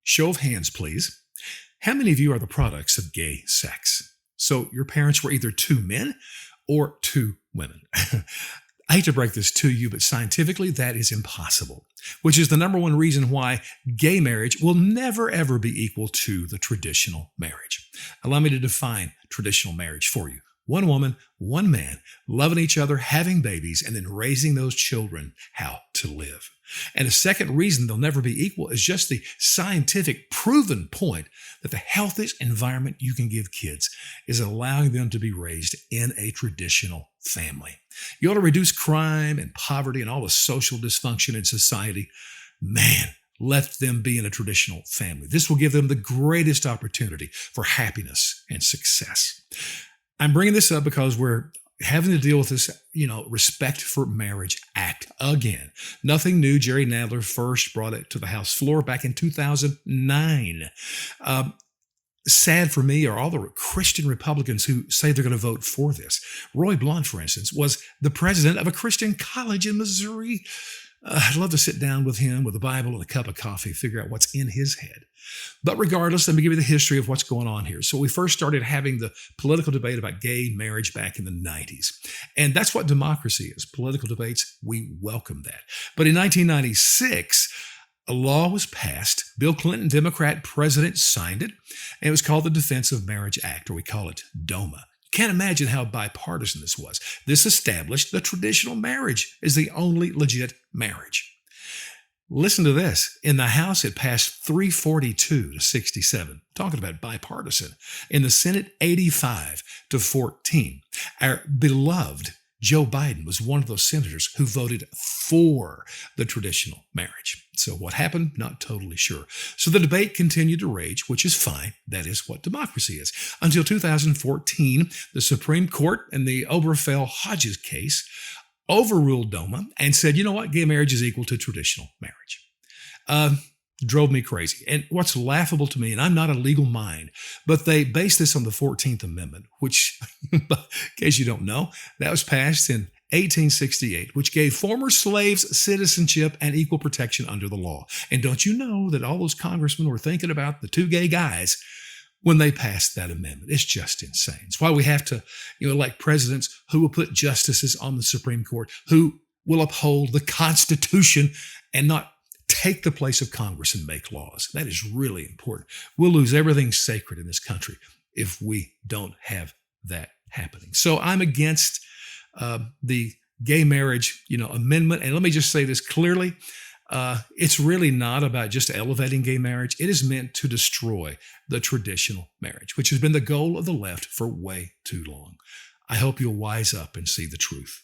Show of hands, please. How many of you are the products of gay sex? So your parents were either two men or two women. I hate to break this to you, but scientifically that is impossible, which is the number one reason why gay marriage will never, ever be equal to the traditional marriage. Allow me to define traditional marriage for you. One woman, one man, loving each other, having babies, and then raising those children how to live. And a second reason they'll never be equal is just the scientific proven point that the healthiest environment you can give kids is allowing them to be raised in a traditional family. You ought to reduce crime and poverty and all the social dysfunction in society. Man, let them be in a traditional family. This will give them the greatest opportunity for happiness and success. I'm bringing this up because we're having to deal with this, Respect for Marriage Act again. Nothing new. Jerry Nadler first brought it to the House floor back in 2009. Sad for me are all the Christian Republicans who say they're going to vote for this. Roy Blunt, for instance, was the president of a Christian college in Missouri. I'd love to sit down with him with a Bible and a cup of coffee, figure out what's in his head. But regardless, let me give you the history of what's going on here. So we first started having the political debate about gay marriage back in the 90s. And that's what democracy is. Political debates, we welcome that. But in 1996, a law was passed. Bill Clinton, Democrat president, signed it. And it was called the Defense of Marriage Act, or we call it DOMA. Can't imagine how bipartisan this was. This established the traditional marriage as the only legit marriage. Listen to this. In the House, it passed 342 to 67. Talking about bipartisan. In the Senate, 85 to 14. Our beloved Joe Biden was one of those senators who voted for the traditional marriage. So what happened? Not totally sure. So the debate continued to rage, which is fine. That is what democracy is. Until 2014, the Supreme Court in the Obergefell Hodges case overruled DOMA and said, you know what? Gay marriage is equal to traditional marriage. Drove me crazy. And what's laughable to me, and I'm not a legal mind, but they based this on the 14th Amendment, which, in case you don't know, that was passed in 1868, which gave former slaves citizenship and equal protection under the law. And don't you know that all those congressmen were thinking about the two gay guys when they passed that amendment? It's just insane. It's why we have to, elect presidents who will put justices on the Supreme Court, who will uphold the Constitution and not take the place of Congress and make laws. That is really important. We'll lose everything sacred in this country if we don't have that happening. So I'm against the gay marriage, amendment. And let me just say this clearly. It's really not about just elevating gay marriage. It is meant to destroy the traditional marriage, which has been the goal of the left for way too long. I hope you'll wise up and see the truth.